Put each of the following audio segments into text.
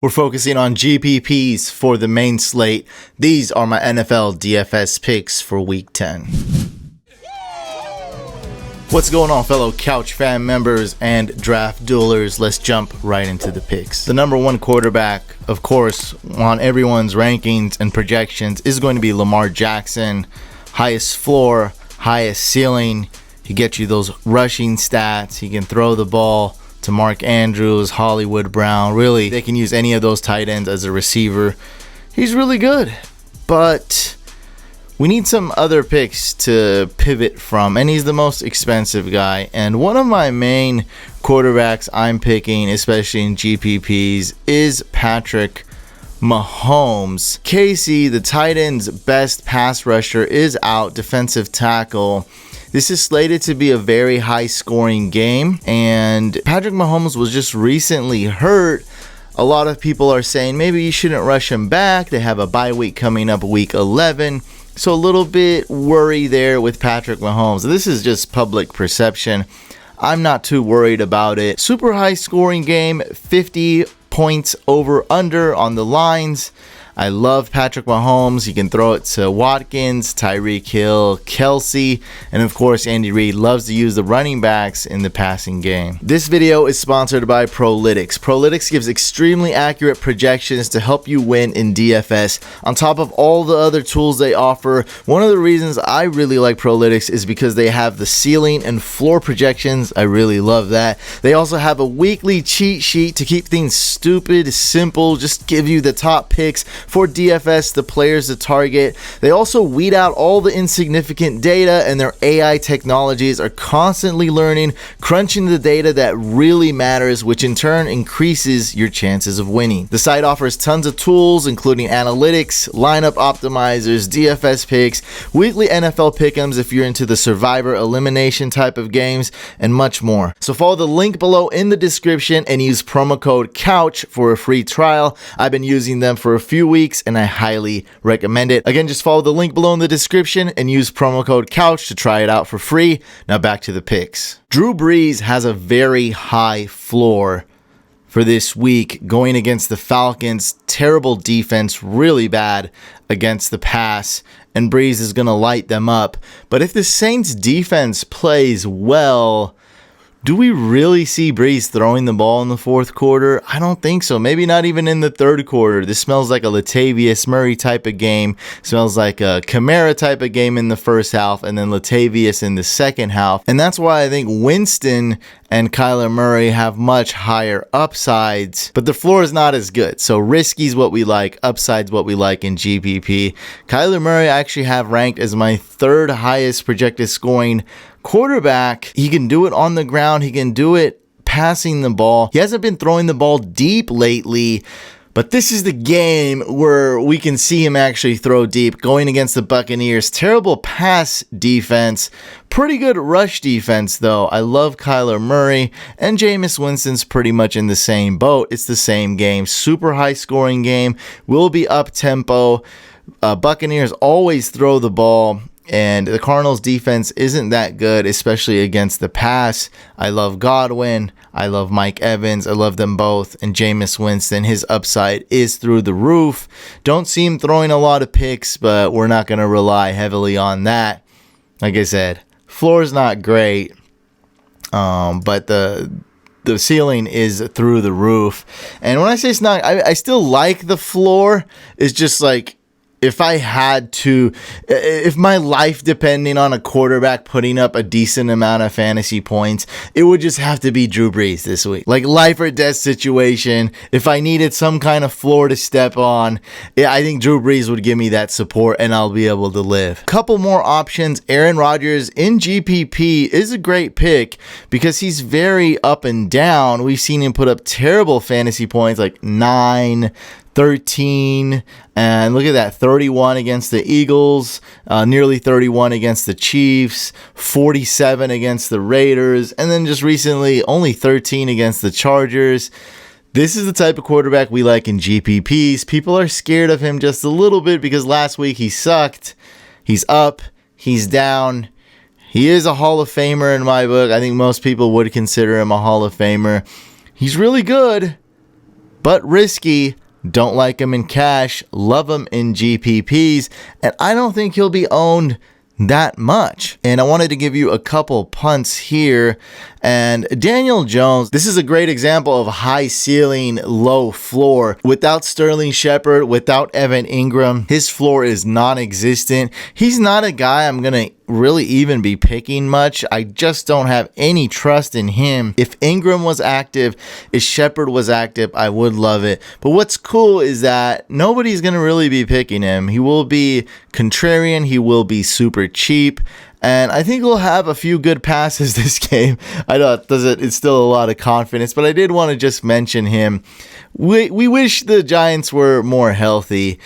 We're focusing on GPPs for the main slate. These are my NFL DFS picks for Week 10. What's going on, fellow Couch fan members and draft duelers? Let's jump right into the picks. The number one quarterback, of course, on everyone's rankings and projections is going to be Lamar Jackson. Highest floor, highest ceiling. He gets you those rushing stats. He can throw the ball to Mark Andrews, Hollywood Brown. Really, they can use any of those tight ends as a receiver. He's really good, but we need some other picks to pivot from, and he's the most expensive guy. And one of my main quarterbacks I'm picking, especially in GPPs, is Patrick Mahomes. KC, the tight end's best pass rusher, is out, defensive tackle. This is slated to be a very high-scoring game, and Patrick Mahomes was just recently hurt. A lot of people are saying maybe you shouldn't rush him back. They have a bye week coming up, week 11. So a little bit worry there with Patrick Mahomes. This is just public perception. I'm not too worried about it. Super high-scoring game, 50 points over under on the lines. I love Patrick Mahomes. He can throw it to Watkins, Tyreek Hill, Kelsey, and of course Andy Reid loves to use the running backs in the passing game. This video is sponsored by Prolytics. Prolytics gives extremely accurate projections to help you win in DFS. On top of all the other tools they offer, one of the reasons I really like Prolytics is because they have the ceiling and floor projections. I really love that. They also have a weekly cheat sheet to keep things stupid, simple, just give you the top picks for DFS, the players to target. They also weed out all the insignificant data, and their AI technologies are constantly learning, crunching the data that really matters, which in turn increases your chances of winning. The site offers tons of tools, including analytics, lineup optimizers, DFS picks, weekly NFL pick'ems if you're into the survivor elimination type of games, and much more. So follow the link below in the description and use promo code COUCH for a free trial. I've been using them for a few weeks and I highly recommend it. Again, just follow the link below in the description and use promo code COUCH to try it out for free. Now back to the picks. Drew Brees has a very high floor for this week going against the Falcons. Terrible defense, really bad against the pass, and Brees is going to light them up. But if the Saints defense plays well, do we really see Brees throwing the ball in the fourth quarter? I don't think so. Maybe not even in the third quarter. This smells like a Latavius Murray type of game. Smells like a Kamara type of game in the first half, and then Latavius in the second half. And that's why I think Winston and Kyler Murray have much higher upsides, but the floor is not as good. So risky is what we like, upside's what we like in GPP. Kyler Murray I actually have ranked as my third highest projected scoring quarterback. He can do it on the ground. He can do it passing the ball. He hasn't been throwing the ball deep lately, but this is the game where we can see him actually throw deep, going against the Buccaneers. Terrible pass defense, pretty good rush defense though. I love Kyler Murray, and Jameis Winston's pretty much in the same boat. It's the same game. Super high scoring game. Will be up tempo. Buccaneers always throw the ball, and the Cardinals defense isn't that good, especially against the pass. I love Godwin. I love Mike Evans. I love them both. And Jameis Winston, his upside is through the roof. Don't see him throwing a lot of picks, but we're not going to rely heavily on that. Like I said, floor's not great, but the ceiling is through the roof. And when I say it's not, I still like the floor. It's just like, if my life depending on a quarterback putting up a decent amount of fantasy points, it would just have to be Drew Brees this week. Like life or death situation. If I needed some kind of floor to step on, I think Drew Brees would give me that support and I'll be able to live. Couple more options. Aaron Rodgers in GPP is a great pick because he's very up and down. We've seen him put up terrible fantasy points like 9, 13, and look at that, 31 against the Eagles, nearly 31 against the Chiefs, 47 against the Raiders, and then just recently only 13 against the Chargers. This is the type of quarterback we like in GPPs. People are scared of him just a little bit because last week he sucked. He's up, he's down. He is a Hall of Famer in my book. I think most people would consider him a Hall of Famer. He's really good, but risky. Don't like him in cash, love him in GPPs, and I don't think he'll be owned that much. And I wanted to give you a couple punts here. And Daniel Jones, this is a great example of high ceiling, low floor. Without Sterling Shepard, without Evan Ingram, his floor is non-existent. He's not a guy I'm gonna really even be picking much. I just don't have any trust in him. If Ingram was active, if Shepard was active, I would love it. But what's cool is that nobody's gonna really be picking him. He will be contrarian, he will be super cheap, and I think we'll have a few good passes this game. I know it's still a lot of confidence, but I did want to just mention him. We wish the Giants were more healthy.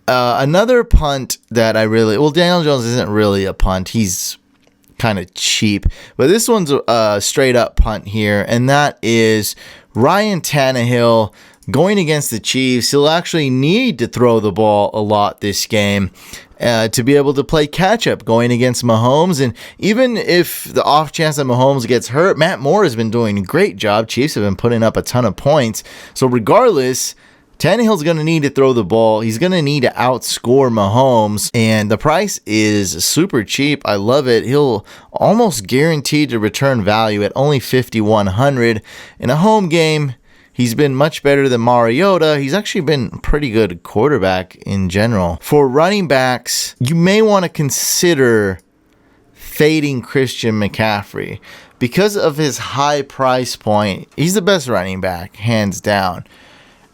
Another punt that Daniel Jones isn't really a punt. He's kind of cheap, but this one's a straight up punt here, and that is Ryan Tannehill going against the Chiefs. He'll actually need to throw the ball a lot this game to be able to play catch up going against Mahomes. And even if the off chance that Mahomes gets hurt, Matt Moore has been doing a great job. Chiefs have been putting up a ton of points. So regardless, Tannehill's going to need to throw the ball. He's going to need to outscore Mahomes, and the price is super cheap. I love it. He'll almost guaranteed to return value at only $5,100 in a home game. He's been much better than Mariota. He's actually been a pretty good quarterback in general. For running backs, you may want to consider fading Christian McCaffrey. Because of his high price point, he's the best running back, hands down.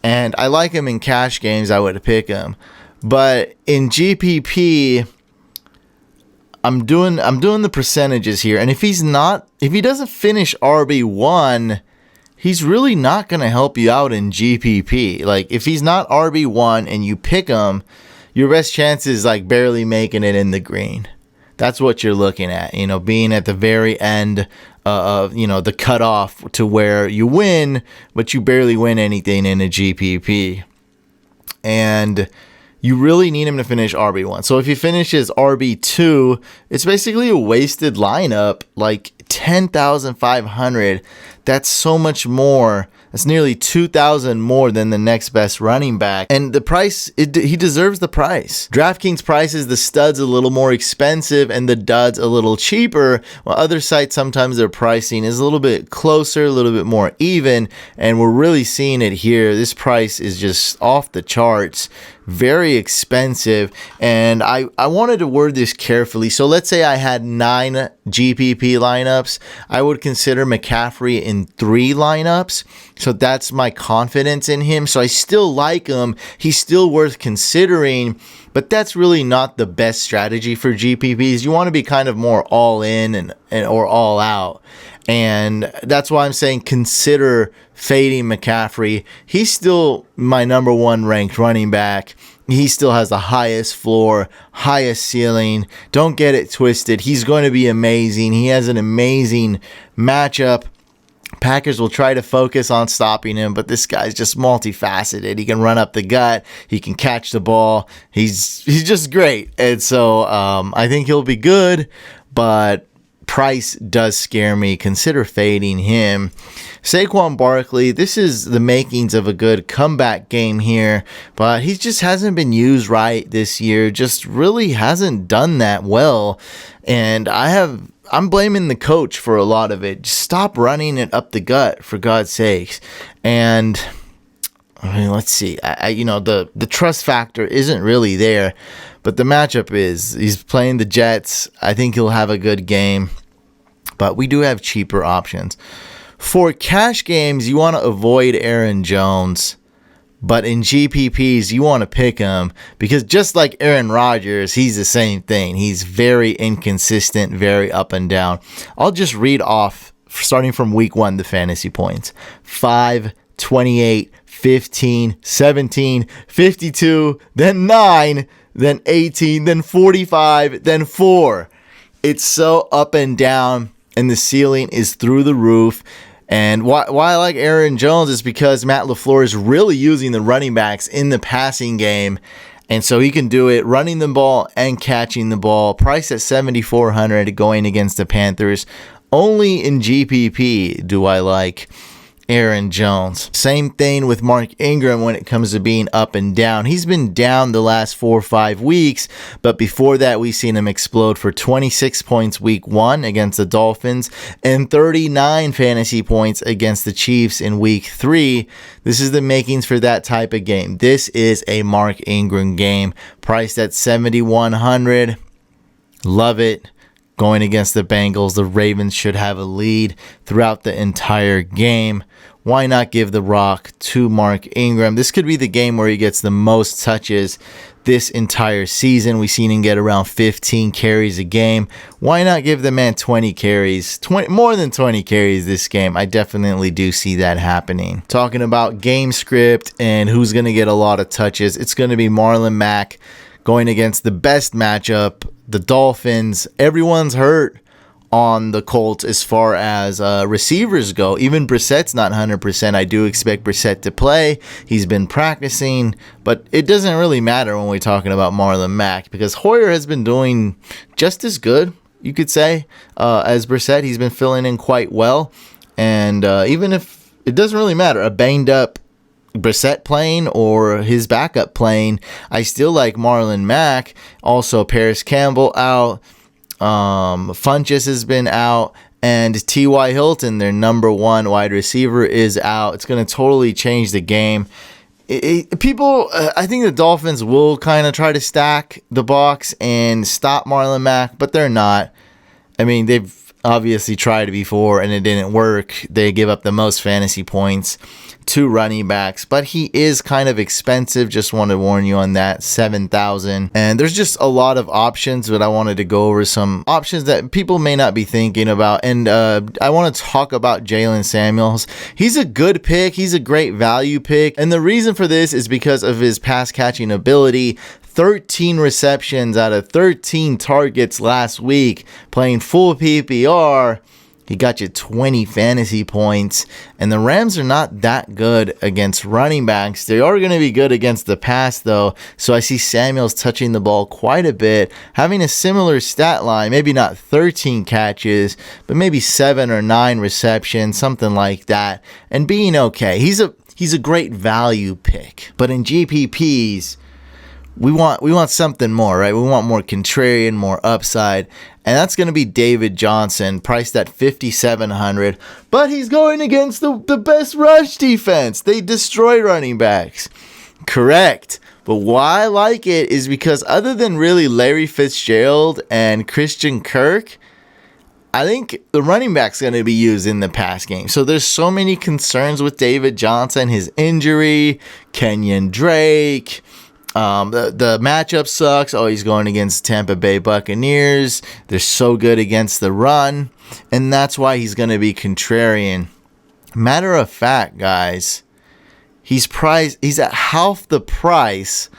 And I like him in cash games, I would pick him. But in GPP, I'm doing the percentages here. And if he doesn't finish RB1, he's really not going to help you out in GPP. Like, if he's not RB1 and you pick him, your best chance is like barely making it in the green. That's what you're looking at, being at the very end of, the cutoff to where you win, but you barely win anything in a GPP. And you really need him to finish RB1. So if he finishes RB2, it's basically a wasted lineup, like 10,500. That's so much more. That's nearly 2,000 more than the next best running back. And the price, he deserves the price. DraftKings prices the studs a little more expensive and the duds a little cheaper, while other sites sometimes their pricing is a little bit closer, a little bit more even, and we're really seeing it here. This price is just off the charts. Very expensive, and I wanted to word this carefully. So let's say I had 9 GPP lineups. I would consider McCaffrey in 3 lineups. So that's my confidence in him. So I still like him. He's still worth considering, but that's really not the best strategy for GPPs. You want to be kind of more all in or all out. And that's why I'm saying consider fading McCaffrey. He's still my number 1 ranked running back. He still has the highest floor, highest ceiling. Don't get it twisted. He's going to be amazing. He has an amazing matchup. Packers will try to focus on stopping him, but this guy's just multifaceted. He can run up the gut. He can catch the ball. He's just great. And so I think he'll be good, but price does scare me. Consider fading him. Saquon Barkley, this is the makings of a good comeback game here, but he just hasn't been used right this year. Just really hasn't done that well. And I'm blaming the coach for a lot of it. Just stop running it up the gut, for God's sakes. And I mean, let's see. The trust factor isn't really there, but the matchup is. He's playing the Jets. I think he'll have a good game, but we do have cheaper options. For cash games, you want to avoid Aaron Jones, but in GPPs, you want to pick him because just like Aaron Rodgers, he's the same thing. He's very inconsistent, very up and down. I'll just read off, starting from week 1, the fantasy points. 5, 28, 15, 17, 52, then 9, then 18, then 45, then 4. It's so up and down, and the ceiling is through the roof. And why I like Aaron Jones is because Matt LaFleur is really using the running backs in the passing game. And so he can do it running the ball and catching the ball. Price at $7,400 going against the Panthers. Only in GPP do I like. Aaron Jones. Same thing with Mark Ingram when it comes to being up and down. He's been down the last 4 or 5 weeks, but before that, we've seen him explode for 26 points week 1 against the Dolphins and 39 fantasy points against the Chiefs in week 3. This is the makings for that type of game. This is a Mark Ingram game, priced at $7,100. Love it. Going against the Bengals, the Ravens should have a lead throughout the entire game. Why not give the rock to Mark Ingram? This could be the game where he gets the most touches this entire season. We've seen him get around 15 carries a game. Why not give the man 20 carries? More than 20 carries this game. I definitely do see that happening. Talking about game script and who's going to get a lot of touches, it's going to be Marlon Mack going against the best matchup, the Dolphins. Everyone's hurt on the Colts as far as receivers go. Even Brissett's not 100%. I do expect Brissett to play. He's been practicing, but it doesn't really matter when we're talking about Marlon Mack because Hoyer has been doing just as good, you could say, as Brissett. He's been filling in quite well, and even if it doesn't really matter, a banged up Brissett playing or his backup playing, I still like Marlon Mack. Also, Paris Campbell out. Funchess has been out. And T.Y. Hilton, their number 1 wide receiver, is out. It's going to totally change the game. I think the Dolphins will kind of try to stack the box and stop Marlon Mack, but they're not. I mean, they've obviously tried it before and it didn't work. They give up the most fantasy points to running backs, but he is kind of expensive. Just want to warn you on that. $7,000, and there's just a lot of options, but I wanted to go over some options that people may not be thinking about. And I want to talk about Jalen Samuels. He's a good pick. He's a great value pick, and the reason for this is because of his pass catching ability. 13 receptions out of 13 targets last week, playing full PPR. He got you 20 fantasy points, and the Rams are not that good against running backs. They are going to be good against the pass, though, so I see Samuels touching the ball quite a bit, having a similar stat line, maybe not 13 catches, but maybe 7 or 9 receptions, something like that, and being okay. He's a great value pick, but in GPPs, we want something more, right? We want more contrarian, more upside, and that's going to be David Johnson, priced at $5,700. But he's going against the best rush defense. They destroy running backs. Correct. But why I like it is because other than really Larry Fitzgerald and Christian Kirk, I think the running back's going to be used in the pass game. So there's so many concerns with David Johnson, his injury, Kenyon Drake. The matchup sucks. Oh, he's going against Tampa Bay Buccaneers. They're so good against the run, and that's why he's going to be contrarian. Matter of fact, guys, he's at half the price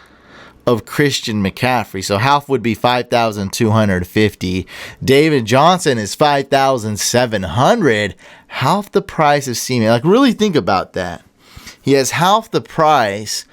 of Christian McCaffrey. So half would be $5,250. David Johnson is $5,700. Half the price of C-Mac. Like, really think about that. He has half the price,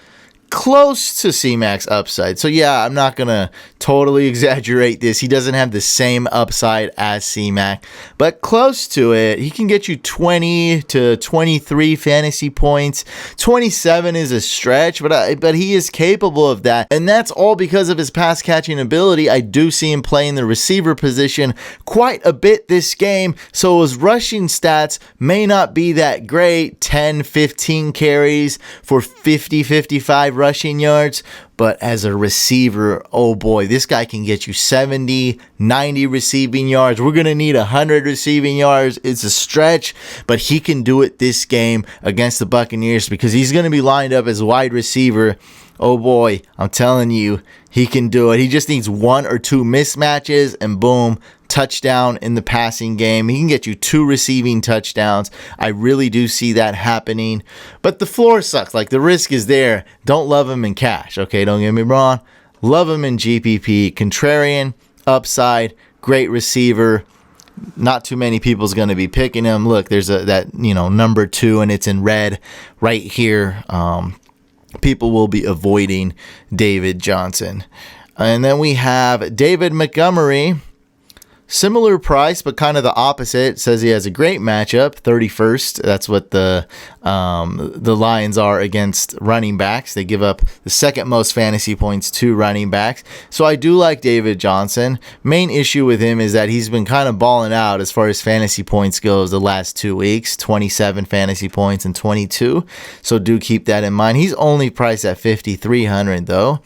close to C-Mac's upside. So yeah, I'm not going to totally exaggerate this. He doesn't have the same upside as C-Mac, but close to it. He can get you 20 to 23 fantasy points. 27 is a stretch, but he is capable of that. And that's all because of his pass catching ability. I do see him playing the receiver position quite a bit this game. So his rushing stats may not be that great. 10, 15 carries for 50, 55 rushing yards, but as a receiver, oh boy, this guy can get you 70, 90 receiving yards. We're going to need 100 receiving yards. It's a stretch, but he can do it this game against the Buccaneers because he's going to be lined up as wide receiver. Oh boy, I'm telling you, he can do it. He just needs 1 or 2 mismatches and boom, touchdown in the passing game. He can get you 2 receiving touchdowns. I really do see that happening. But the floor sucks. Like, the risk is there. Don't love him in cash. Okay, don't get me wrong. Love him in GPP. Contrarian, upside, great receiver. Not too many people's going to be picking him. Look, there's that number 2, and it's in red right here. People will be avoiding David Johnson. And then we have David Montgomery. Similar price, but kind of the opposite. It says he has a great matchup, 31st. That's what the Lions are against running backs. They give up the second most fantasy points to running backs. So I do like David Johnson. Main issue with him is that he's been kind of balling out as far as fantasy points goes the last 2 weeks, 27 fantasy points and 22. So do keep that in mind. He's only priced at 5,300 though.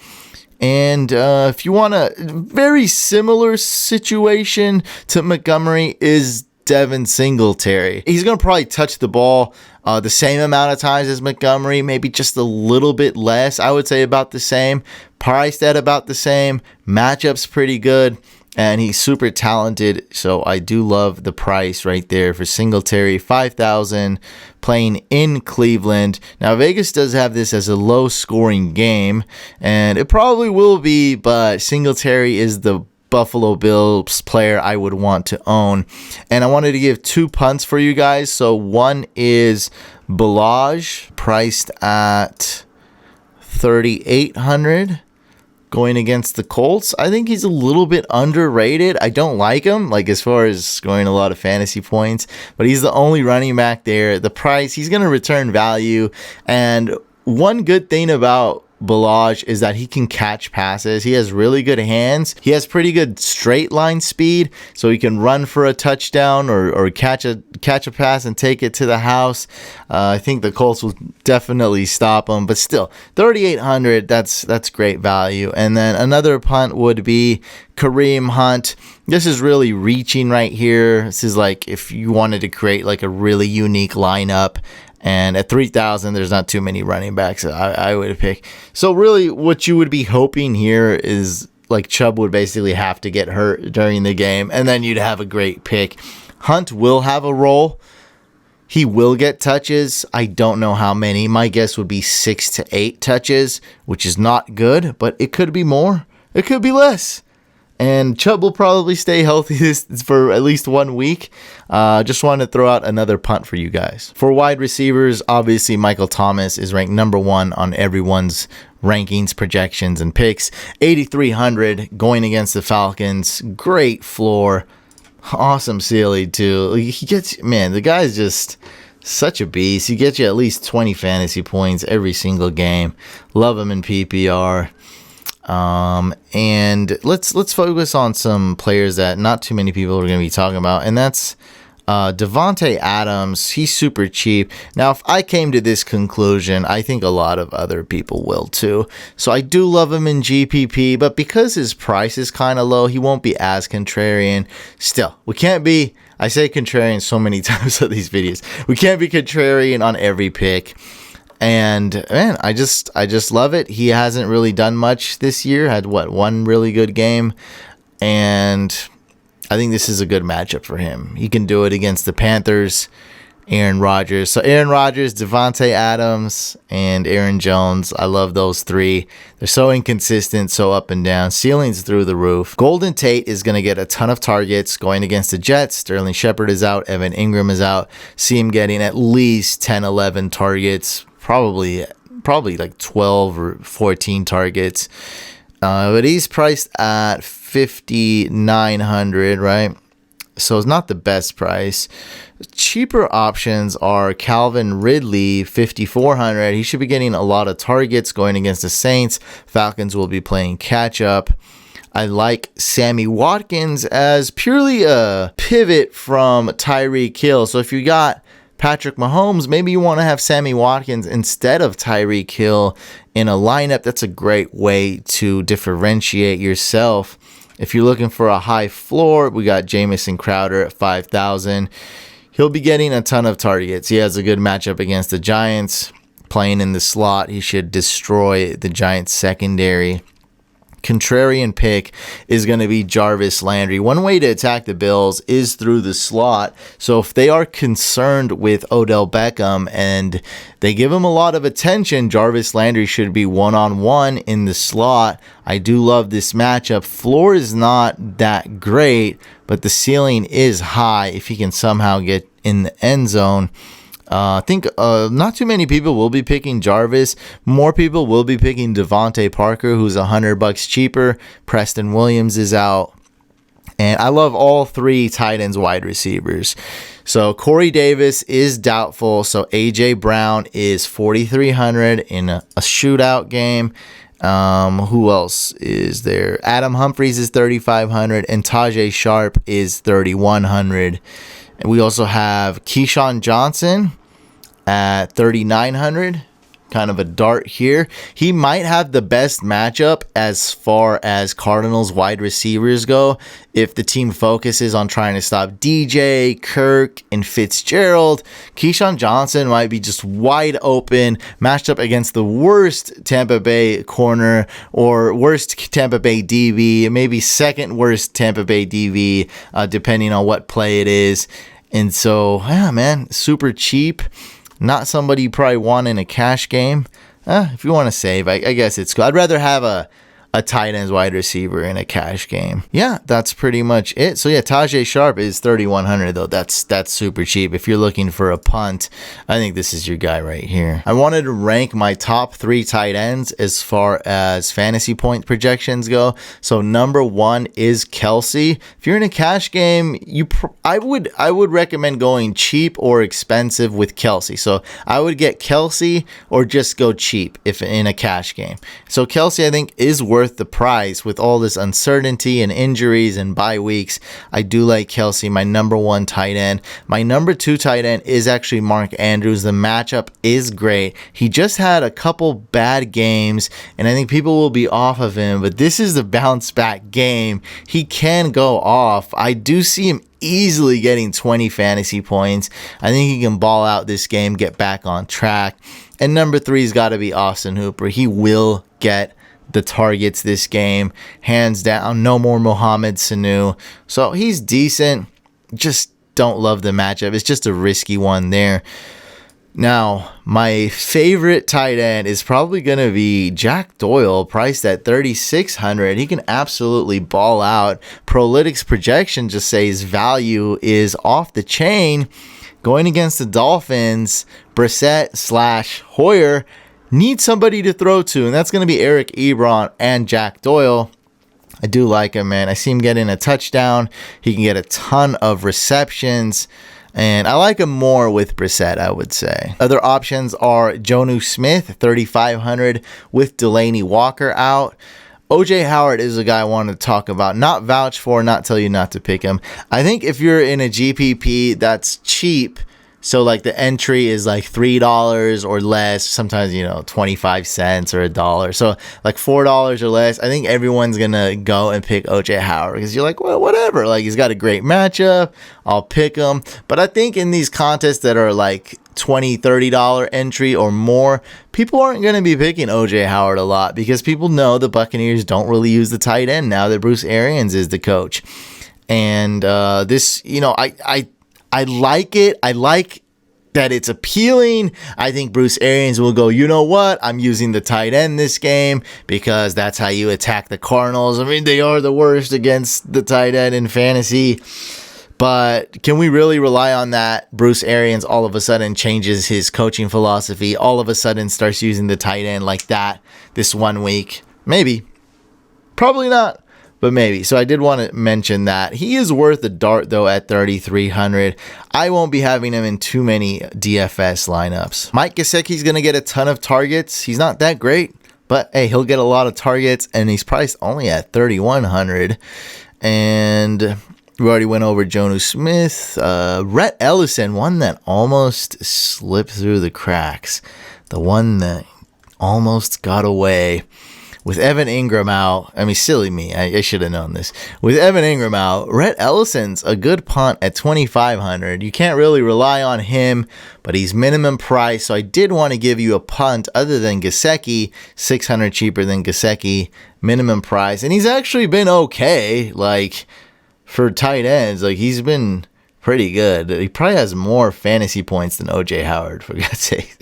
And if you want a very similar situation to Montgomery is Devin Singletary. He's going to probably touch the ball the same amount of times as Montgomery, maybe just a little bit less. I would say about the same. Priced at about the same. Matchup's pretty good. And he's super talented, so I do love the price right there for Singletary, 5,000, playing in Cleveland. Now, Vegas does have this as a low-scoring game, and it probably will be, but Singletary is the Buffalo Bills player I would want to own. And I wanted to give 2 punts for you guys. So one is Balaj, priced at 3,800. Going against the Colts. I think he's a little bit underrated. I don't like him, like as far as scoring a lot of fantasy points, but he's the only running back there. The price, he's going to return value. And one good thing about Balaj is that he can catch passes. He has really good hands. He has pretty good straight line speed, so he can run for a touchdown or catch a pass and take it to the house. I think the Colts will definitely stop him, but still, 3,800. That's great value. And then another punt would be Kareem Hunt. This is really reaching right here. This is like if you wanted to create like a really unique lineup. And at 3,000, there's not too many running backs I would pick. So really what you would be hoping here is like Chubb would basically have to get hurt during the game, and then you'd have a great pick. Hunt will have a role. He will get touches. I don't know how many. My guess would be 6 to 8 touches, which is not good, but it could be more. It could be less. And Chubb will probably stay healthy for at least 1 week. Just wanted to throw out another punt for you guys. For wide receivers, obviously Michael Thomas is ranked number 1 on everyone's rankings, projections, and picks. 8,300 going against the Falcons. Great floor. Awesome ceiling too. He gets, man, the guy's just such a beast. He gets you at least 20 fantasy points every single game. Love him in PPR. And let's focus on some players that not too many people are going to be talking about, and that's Devontae Adams. He's super cheap. Now, if I came to this conclusion, I think a lot of other people will too. So I do love him in GPP, but because his price is kind of low, he won't be as contrarian. Still, we can't be, I say contrarian so many times on these videos, we can't be contrarian on every pick. And man, I just love it. He hasn't really done much this year. Had one really good game, and I think this is a good matchup for him. He can do it against the Panthers, Aaron Rodgers. So Aaron Rodgers, Devontae Adams, and Aaron Jones. I love those three. They're so inconsistent, so up and down. Ceilings through the roof. Golden Tate is going to get a ton of targets going against the Jets. Sterling Shepard is out. Evan Ingram is out. See him getting at least 10, 11 targets. Probably like 12 or 14 targets. But he's priced at 5,900, right? So it's not the best price. Cheaper options are Calvin Ridley, 5,400. He should be getting a lot of targets going against the Saints. Falcons will be playing catch up. I like Sammy Watkins as purely a pivot from Tyreek Hill. So if you got Patrick Mahomes, maybe you want to have Sammy Watkins instead of Tyreek Hill in a lineup. That's a great way to differentiate yourself. If you're looking for a high floor, we got Jamison Crowder at 5,000. He'll be getting a ton of targets. He has a good matchup against the Giants. Playing in the slot, he should destroy the Giants secondary. Contrarian pick is going to be Jarvis Landry. One way to attack the Bills is through the slot. So if they are concerned with Odell Beckham and they give him a lot of attention, Jarvis Landry should be one-on-one in the slot. I do love this matchup. Floor is not that great, but the ceiling is high if he can somehow get in the end zone. I think not too many people will be picking Jarvis. More people will be picking Devontae Parker, who's $100 cheaper. Preston Williams is out. And I love all three tight ends, wide receivers. So Corey Davis is doubtful. So A.J. Brown is 4,300 in a shootout game. Who else is there? Adam Humphries is 3,500 and Tajay Sharp is 3,100. And we also have Keyshawn Johnson at 3,900. Kind of a dart here. He might have the best matchup as far as Cardinals wide receivers go if the team focuses on trying to stop DJ, Kirk, and Fitzgerald. Keyshawn Johnson might be just wide open, matched up against the worst Tampa Bay corner or worst Tampa Bay DB, maybe second worst Tampa Bay DB, depending on what play it is. And so, yeah, man, super cheap. Not somebody you probably want in a cash game. If you want to save, I guess it's cool. I'd rather have a tight end wide receiver in a cash game. Yeah, that's pretty much it. So yeah, Tajay Sharp is 3,100 though. That's super cheap. If you're looking for a punt, I think this is your guy right here. I wanted to rank my top 3 tight ends as far as fantasy point projections go. So number 1 is Kelsey. If you're in a cash game, I would recommend going cheap or expensive with Kelsey. So I would get Kelsey or just go cheap if in a cash game. So Kelsey, I think, is worth the price with all this uncertainty and injuries and bye weeks. I do like Kelsey, my number 1 tight end. My number 2 tight end is actually Mark Andrews. The matchup is great. He just had a couple bad games, and I think people will be off of him, but this is the bounce back game. He can go off. I do see him easily getting 20 fantasy points. I think he can ball out this game, get back on track. And number 3's got to be Austin Hooper. He will get the targets this game, hands down. No more Mohamed Sanu. So he's decent. Just don't love the matchup. It's just a risky one there. Now, my favorite tight end is probably going to be Jack Doyle, priced at 3,600. He can absolutely ball out. Prolytics projection just says value is off the chain. Going against the Dolphins, Brissett/Hoyer need somebody to throw to, and that's going to be Eric Ebron and Jack Doyle. I do like him, man. I see him getting a touchdown. He can get a ton of receptions, and I like him more with Brissett, I would say. Other options are Jonnu Smith, 3,500 with Delaney Walker out. OJ Howard is a guy I want to talk about, not vouch for, not tell you not to pick him. I think if you're in a GPP that's cheap, so like the entry is like $3 or less, sometimes, 25 cents or $1. So like $4 or less, I think everyone's going to go and pick OJ Howard because you're like, well, whatever. Like he's got a great matchup. I'll pick him. But I think in these contests that are like $20, $30 entry or more, people aren't going to be picking OJ Howard a lot because people know the Buccaneers don't really use the tight end now that Bruce Arians is the coach. And this, I like it. I like that it's appealing. I think Bruce Arians will go, you know what? I'm using the tight end this game because that's how you attack the Cardinals. I mean, they are the worst against the tight end in fantasy. But can we really rely on that? Bruce Arians all of a sudden changes his coaching philosophy, all of a sudden starts using the tight end like that this 1 week. Maybe. Probably not. But maybe. So I did want to mention that. He is worth a dart, though, at 3,300. I won't be having him in too many DFS lineups. Mike Gesicki's going to get a ton of targets. He's not that great, but hey, he'll get a lot of targets, and he's priced only at 3,100. And we already went over Jonnu Smith. Rhett Ellison, one that almost slipped through the cracks. The one that almost got away. With Evan Ingram out, silly me, I should have known this. With Evan Ingram out, Rhett Ellison's a good punt at 2,500. You can't really rely on him, but he's minimum price, so I did want to give you a punt other than Gesicki, 600 cheaper than Gesicki, minimum price. And he's actually been okay, like, for tight ends. Like, he's been pretty good. He probably has more fantasy points than OJ Howard, for God's sake.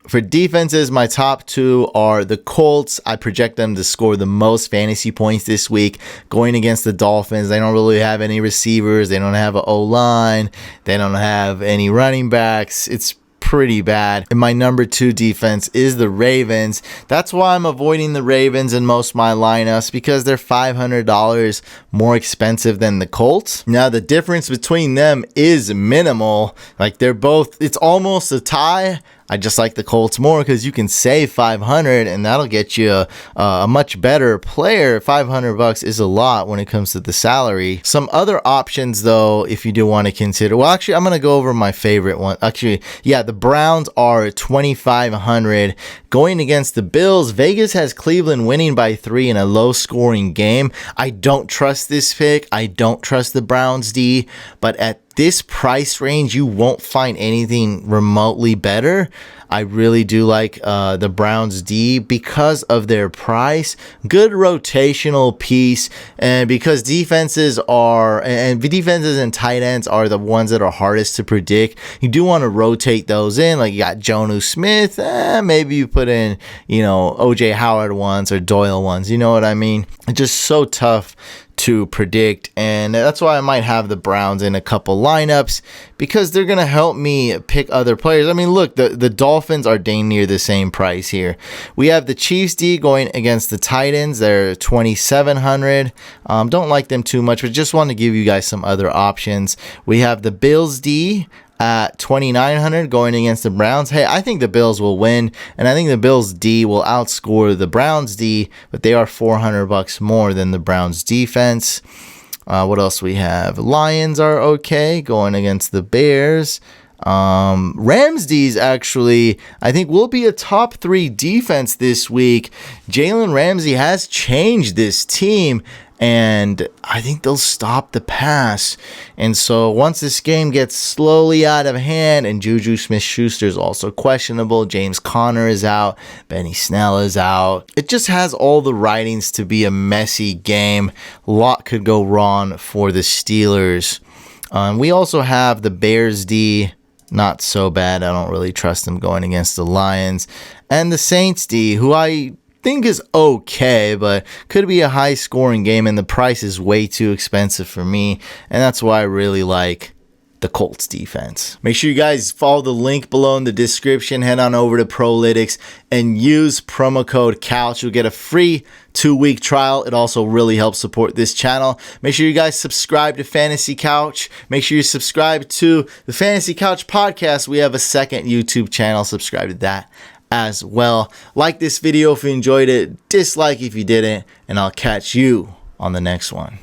For defenses, my top 2 are the Colts. I project them to score the most fantasy points this week. Going against the Dolphins, they don't really have any receivers. They don't have an O-line. They don't have any running backs. It's pretty bad. And my number 2 defense is the Ravens. That's why I'm avoiding the Ravens in most of my lineups, because they're $500 more expensive than the Colts. Now, the difference between them is minimal. Like, they're both, it's almost a tie. I just like the Colts more because you can save $500 and that'll get you a much better player. $500 is a lot when it comes to the salary. Some other options, though, if you do want to consider. Well, actually, I'm going to go over my favorite one. Actually, yeah, the Browns are $2,500 going against the Bills. Vegas has Cleveland winning by 3 in a low-scoring game. I don't trust this pick. I don't trust the Browns D, but at this price range, you won't find anything remotely better. I really do like the Browns D because of their price. Good rotational piece, and because defenses and tight ends are the ones that are hardest to predict. You do want to rotate those in. Like, you got Jonnu Smith. Maybe you put in, OJ Howard ones or Doyle ones. You know what I mean? It's just so tough to predict, and that's why I might have the Browns in a couple lineups, because they're going to help me pick other players. I mean, look, the Dolphins are dang near the same price here. We have the Chiefs D going against the Titans. They're $2,700. Don't like them too much, but just want to give you guys some other options. We have the Bills D at $2,900 going against the Browns. Hey, I think the Bills will win, and I think the Bills D will outscore the Browns D, but they are $400 more than the Browns defense. What else we have? Lions are okay going against the Bears. Rams D's actually, I think, will be a top 3 defense this week. Jalen Ramsey has changed this team, and I think they'll stop the pass. And so once this game gets slowly out of hand, and Juju Smith-Schuster is also questionable, James Conner is out, Benny Snell is out, it just has all the writings to be a messy game. A lot could go wrong for the Steelers. We also have the Bears D. Not so bad. I don't really trust them going against the Lions. And the Saints D, who I think is okay, but could be a high scoring game, and the price is way too expensive for me, and that's why I really like the Colts defense. Make sure you guys follow the link below in the description. Head on over to Prolytics and use promo code COUCH. You'll get a free 2-week trial. It also really helps support this channel. Make sure you guys subscribe to Fantasy Couch. Make sure you subscribe to the Fantasy Couch podcast. We have a second YouTube channel. Subscribe to that as well. Like this video if you enjoyed it, dislike if you didn't, and I'll catch you on the next one.